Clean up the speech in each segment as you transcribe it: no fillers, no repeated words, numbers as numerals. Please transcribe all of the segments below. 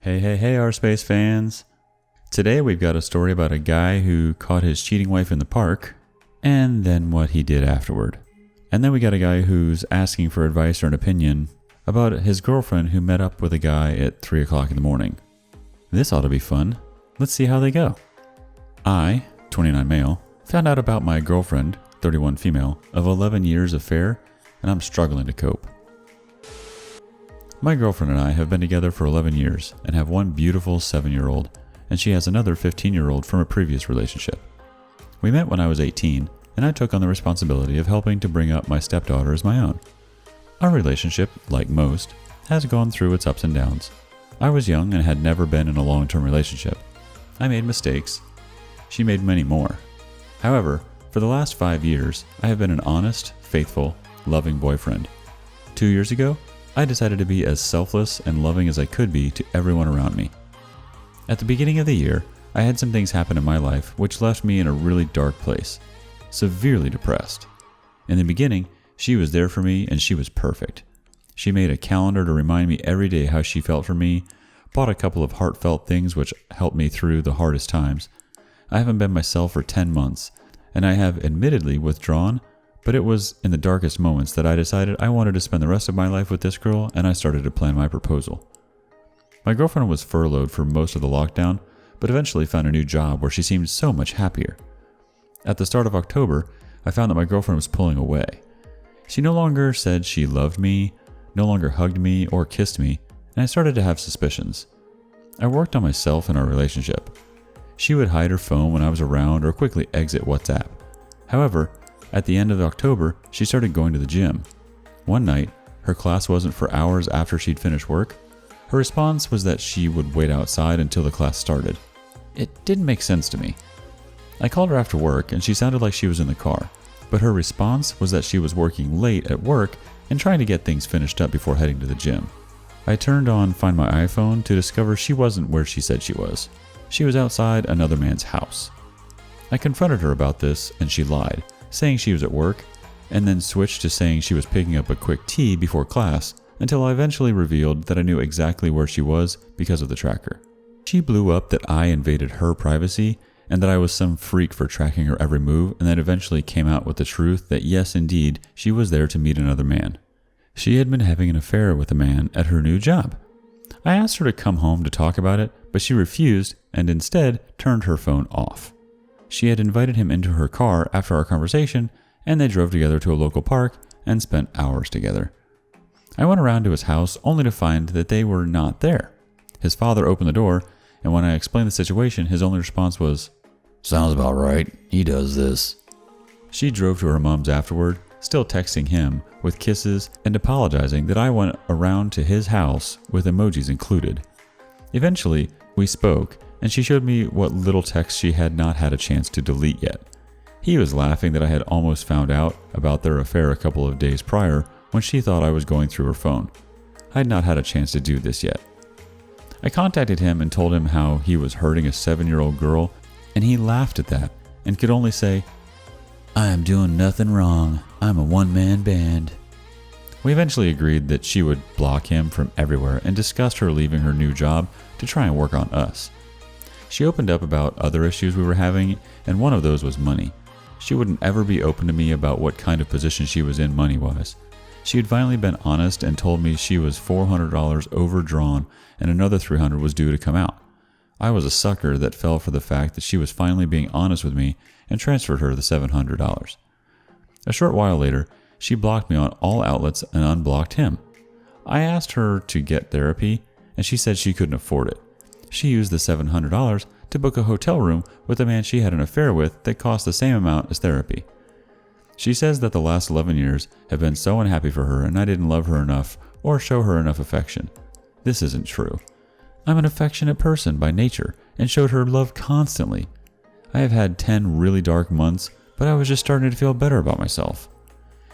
Hey, rSpace fans. Today we've got a story about a guy who caught his cheating wife in the park, and then what he did afterward. And then we got a guy who's asking for advice or an opinion about his girlfriend who met up with a guy at 3 o'clock in the morning. This ought to be fun. Let's see how they go. I, 29 male, found out about my girlfriend, 31 female, of 11 years affair, and I'm struggling to cope. My girlfriend and I have been together for 11 years and have one beautiful 7-year-old, and she has another 15-year-old from a previous relationship. We met when I was 18, and I took on the responsibility of helping to bring up my stepdaughter as my own. Our relationship, like most, has gone through its ups and downs. I was young and had never been in a long-term relationship. I made mistakes. She made many more. However, for the last 5 years, I have been an honest, faithful, loving boyfriend. 2 years ago, I decided to be as selfless and loving as I could be to everyone around me. At the beginning of the year, I had some things happen in my life which left me in a really dark place, severely depressed. In the beginning, she was there for me and she was perfect. She made a calendar to remind me every day how she felt for me, bought a couple of heartfelt things which helped me through the hardest times. I haven't been myself for 10 months, and I have admittedly withdrawn, but it was in the darkest moments that I decided I wanted to spend the rest of my life with this girl, and I started to plan my proposal. My girlfriend was furloughed for most of the lockdown, but eventually found a new job where she seemed so much happier. At the start of October, I found that my girlfriend was pulling away. She no longer said she loved me, no longer hugged me or kissed me, and I started to have suspicions. I worked on myself and our relationship. She would hide her phone when I was around or quickly exit WhatsApp. However, at the end of October, she started going to the gym. One night, her class wasn't for hours after she'd finished work. Her response was that she would wait outside until the class started. It didn't make sense to me. I called her after work and she sounded like she was in the car, but her response was that she was working late at work and trying to get things finished up before heading to the gym. I turned on Find My iPhone to discover she wasn't where she said she was. She was outside another man's house. I confronted her about this and she lied, saying she was at work, and then switched to saying she was picking up a quick tea before class, until I eventually revealed that I knew exactly where she was because of the tracker. She blew up that I invaded her privacy and that I was some freak for tracking her every move, and then eventually came out with the truth that yes, indeed, she was there to meet another man. She had been having an affair with a man at her new job. I asked her to come home to talk about it, but she refused and instead turned her phone off. She had invited him into her car after our conversation, and they drove together to a local park and spent hours together. I went around to his house only to find that they were not there. His father opened the door, and when I explained the situation, his only response was, "Sounds about right, he does this." She drove to her mom's afterward, still texting him with kisses and apologizing that I went around to his house with emojis included. Eventually, we spoke, and she showed me what little text she had not had a chance to delete yet. He was laughing that I had almost found out about their affair a couple of days prior when she thought I was going through her phone. I had not had a chance to do this yet. I contacted him and told him how he was hurting a 7-year-old girl, and he laughed at that and could only say, "I am doing nothing wrong. I'm a one-man band." We eventually agreed that she would block him from everywhere and discussed her leaving her new job to try and work on us. She opened up about other issues we were having, and one of those was money. She wouldn't ever be open to me about what kind of position she was in money-wise. She had finally been honest and told me she was $400 overdrawn and another $300 was due to come out. I was a sucker that fell for the fact that she was finally being honest with me and transferred her the $700. A short while later, she blocked me on all outlets and unblocked him. I asked her to get therapy, and she said she couldn't afford it. She used the $700 to book a hotel room with a man she had an affair with that cost the same amount as therapy. She says that the last 11 years have been so unhappy for her and I didn't love her enough or show her enough affection. This isn't true. I'm an affectionate person by nature and showed her love constantly. I have had 10 really dark months, but I was just starting to feel better about myself.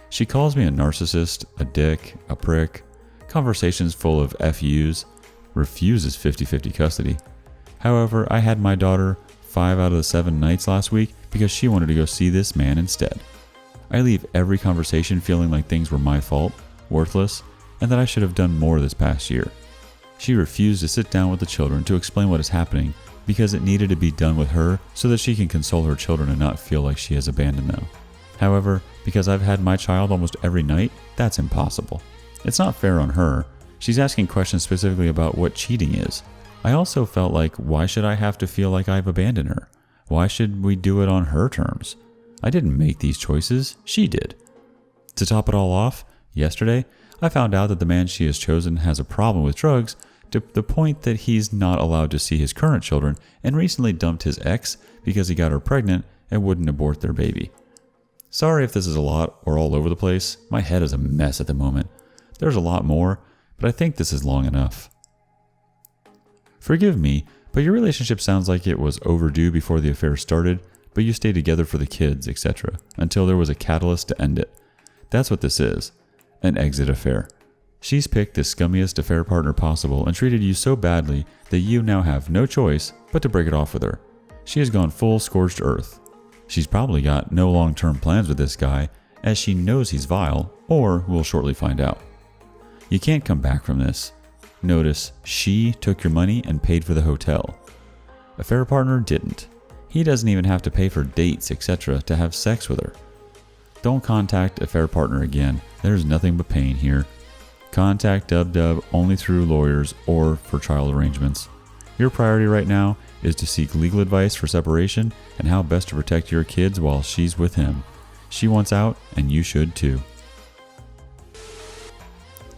She calls me a narcissist, a dick, a prick, conversations full of FUs, refuses 50-50 custody. However, I had my daughter 5 out of the 7 nights last week because she wanted to go see this man instead. I leave every conversation feeling like things were my fault, worthless, and that I should have done more this past year. She refused to sit down with the children to explain what is happening because it needed to be done with her so that she can console her children and not feel like she has abandoned them. However, because I've had my child almost every night, that's impossible. It's not fair on her. She's asking questions specifically about what cheating is. I also felt like, why should I have to feel like I've abandoned her? Why should we do it on her terms? I didn't make these choices, she did. To top it all off, yesterday, I found out that the man she has chosen has a problem with drugs to the point that he's not allowed to see his current children and recently dumped his ex because he got her pregnant and wouldn't abort their baby. Sorry if this is a lot or all over the place. My head is a mess at the moment. There's a lot more, but I think this is long enough. Forgive me, but your relationship sounds like it was overdue before the affair started, but you stayed together for the kids, etc., until there was a catalyst to end it. That's what this is, an exit affair. She's picked the scummiest affair partner possible and treated you so badly that you now have no choice but to break it off with her. She has gone full scorched earth. She's probably got no long-term plans with this guy, as she knows he's vile, or will shortly find out. You can't come back from this. Notice, she took your money and paid for the hotel. Affair partner didn't. He doesn't even have to pay for dates, etc. to have sex with her. Don't contact affair partner again. There's nothing but pain here. Contact Dub only through lawyers or for child arrangements. Your priority right now is to seek legal advice for separation and how best to protect your kids while she's with him. She wants out, and you should too.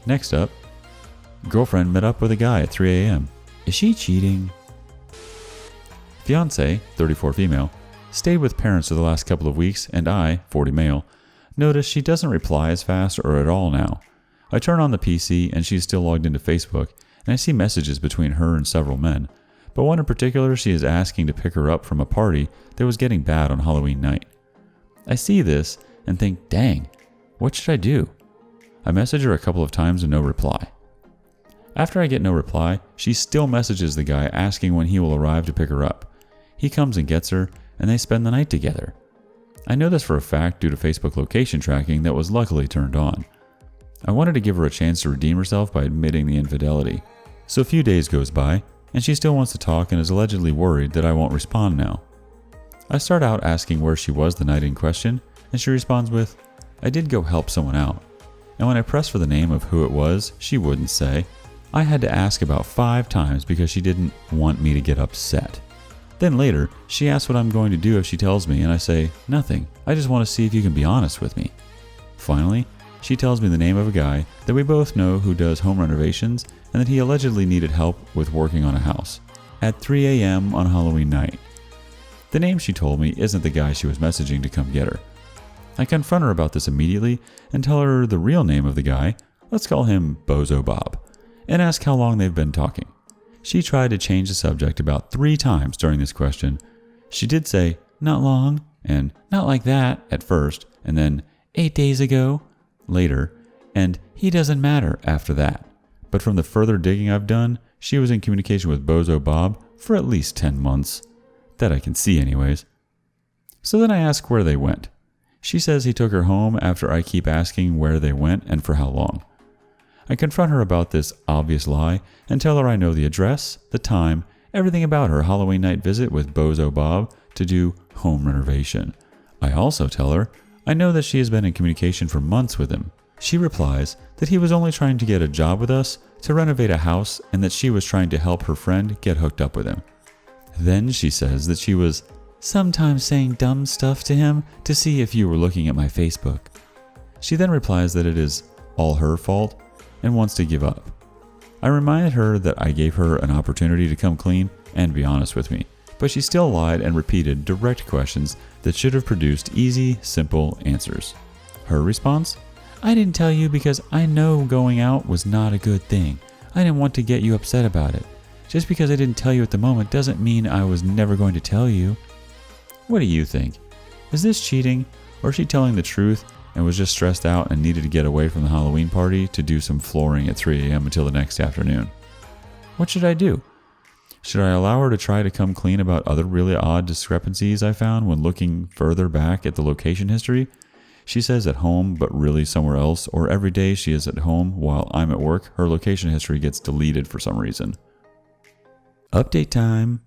Next up, girlfriend met up with a guy at 3 a.m. Is she cheating? Fiancé, 34 female, stayed with parents for the last couple of weeks, and I, 40 male, notice she doesn't reply as fast or at all now. I turn on the PC and she's still logged into Facebook, and I see messages between her and several men, but one in particular she is asking to pick her up from a party that was getting bad on Halloween night. I see this and think, dang, what should I do? I message her a couple of times and no reply. After I get no reply, she still messages the guy asking when he will arrive to pick her up. He comes and gets her, and they spend the night together. I know this for a fact due to Facebook location tracking that was luckily turned on. I wanted to give her a chance to redeem herself by admitting the infidelity. So a few days goes by, and she still wants to talk and is allegedly worried that I won't respond now. I start out asking where she was the night in question, and she responds with, I did go help someone out. And when I pressed for the name of who it was, she wouldn't say. I had to ask about 5 times because she didn't want me to get upset. Then later, she asks what I'm going to do if she tells me, and I say, nothing. I just want to see if you can be honest with me. Finally, she tells me the name of a guy that we both know who does home renovations and that he allegedly needed help with working on a house at 3 a.m. on Halloween night. The name she told me isn't the guy she was messaging to come get her. I confront her about this immediately and tell her the real name of the guy, let's call him Bozo Bob, and ask how long they've been talking. She tried to change the subject about 3 times during this question. She did say, not long, and not like that at first, and then 8 days ago later, and he doesn't matter after that. But from the further digging I've done, she was in communication with Bozo Bob for at least 10 months. That I can see anyways. So then I ask where they went. She says he took her home after I keep asking where they went and for how long. I confront her about this obvious lie and tell her I know the address, the time, everything about her Halloween night visit with Bozo Bob to do home renovation. I also tell her I know that she has been in communication for months with him. She replies that he was only trying to get a job with us to renovate a house and that she was trying to help her friend get hooked up with him. Then she says that she was sometimes saying dumb stuff to him to see if you were looking at my Facebook. She then replies that it is all her fault and wants to give up. I reminded her that I gave her an opportunity to come clean and be honest with me, but she still lied and repeated direct questions that should have produced easy, simple answers. Her response? I didn't tell you because I know going out was not a good thing. I didn't want to get you upset about it. Just because I didn't tell you at the moment doesn't mean I was never going to tell you. What do you think? Is this cheating, or is she telling the truth and was just stressed out and needed to get away from the Halloween party to do some flooring at 3 a.m. until the next afternoon? What should I do? Should I allow her to try to come clean about other really odd discrepancies I found when looking further back at the location history? She says at home, but really somewhere else, or every day she is at home while I'm at work, her location history gets deleted for some reason. Update time.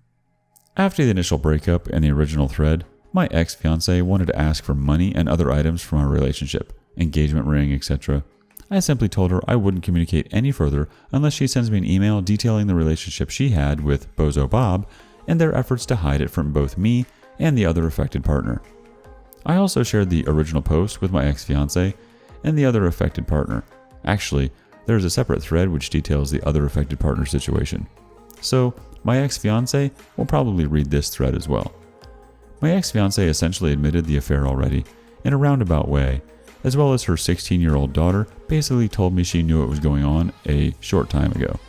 After the initial breakup and the original thread, my ex-fiancée wanted to ask for money and other items from our relationship, engagement ring, etc. I simply told her I wouldn't communicate any further unless she sends me an email detailing the relationship she had with Bozo Bob and their efforts to hide it from both me and the other affected partner. I also shared the original post with my ex-fiancée and the other affected partner. Actually, there is a separate thread which details the other affected partner situation. So, my ex-fiancée will probably read this thread as well. My ex-fiancée essentially admitted the affair already, in a roundabout way, as well as her 16-year-old daughter basically told me she knew it was going on a short time ago.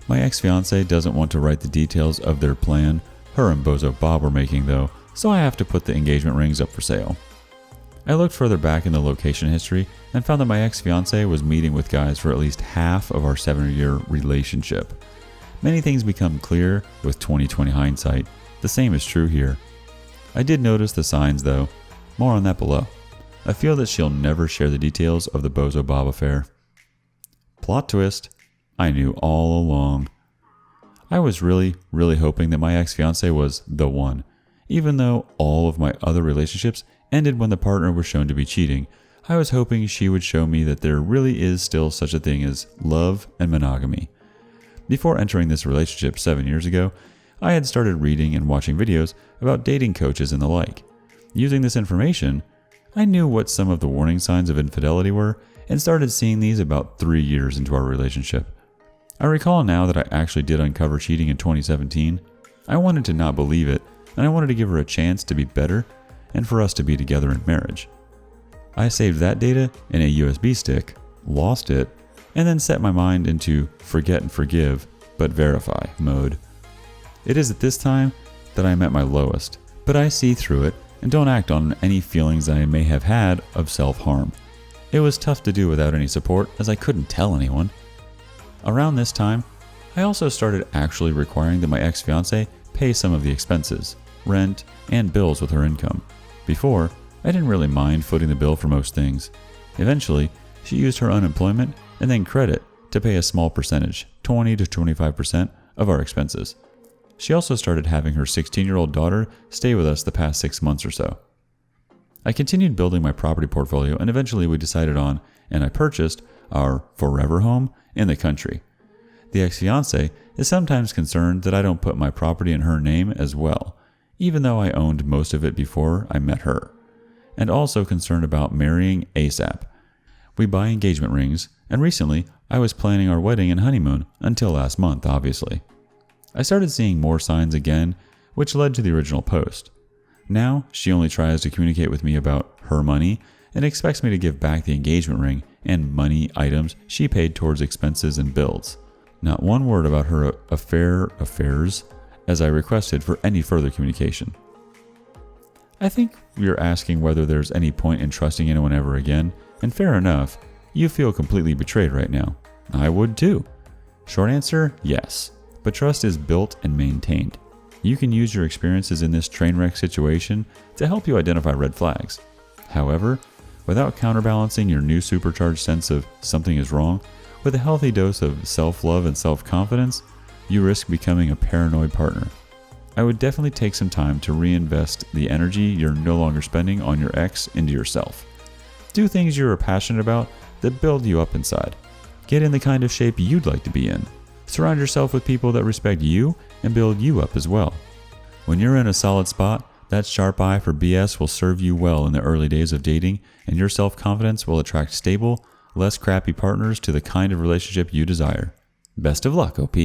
My ex-fiancée doesn't want to write the details of their plan her and Bozo Bob were making though, so I have to put the engagement rings up for sale. I looked further back in the location history and found that my ex-fiancée was meeting with guys for at least half of our 7-year relationship. Many things become clear with 20/20 hindsight. The same is true here. I did notice the signs though. More on that below. I feel that she'll never share the details of the Bozo Bob affair. Plot twist. I knew all along. I was really hoping that my ex-fiancée was the one. Even though all of my other relationships ended when the partner was shown to be cheating, I was hoping she would show me that there really is still such a thing as love and monogamy. Before entering this relationship 7 years ago, I had started reading and watching videos about dating coaches and the like. Using this information, I knew what some of the warning signs of infidelity were and started seeing these about 3 years into our relationship. I recall now that I actually did uncover cheating in 2017. I wanted to not believe it, and I wanted to give her a chance to be better and for us to be together in marriage. I saved that data in a USB stick, lost it, and then set my mind into forget and forgive, but verify mode. It is at this time that I am at my lowest, but I see through it and don't act on any feelings I may have had of self-harm. It was tough to do without any support as I couldn't tell anyone. Around this time, I also started actually requiring that my ex-fiancée pay some of the expenses, rent, and bills with her income. Before, I didn't really mind footing the bill for most things. Eventually, she used her unemployment and then credit to pay a small percentage, 20 to 25% of our expenses. She also started having her 16-year-old daughter stay with us the past 6 months or so. I continued building my property portfolio and eventually we decided on, and I purchased, our forever home in the country. The ex-fiancée is sometimes concerned that I don't put my property in her name as well, even though I owned most of it before I met her, and also concerned about marrying ASAP. We buy engagement rings, and recently I was planning our wedding and honeymoon until last month, obviously. I started seeing more signs again, which led to the original post. Now, she only tries to communicate with me about her money and expects me to give back the engagement ring and money items she paid towards expenses and bills. Not one word about her affairs as I requested for any further communication. I think you're asking whether there's any point in trusting anyone ever again, and fair enough, you feel completely betrayed right now. I would too. Short answer, yes, but trust is built and maintained. You can use your experiences in this train wreck situation to help you identify red flags. However, without counterbalancing your new supercharged sense of something is wrong, with a healthy dose of self-love and self-confidence, you risk becoming a paranoid partner. I would definitely take some time to reinvest the energy you're no longer spending on your ex into yourself. Do things you're passionate about that build you up inside. Get in the kind of shape you'd like to be in. Surround yourself with people that respect you and build you up as well. When you're in a solid spot, that sharp eye for BS will serve you well in the early days of dating, and your self-confidence will attract stable, less crappy partners to the kind of relationship you desire. Best of luck, OP.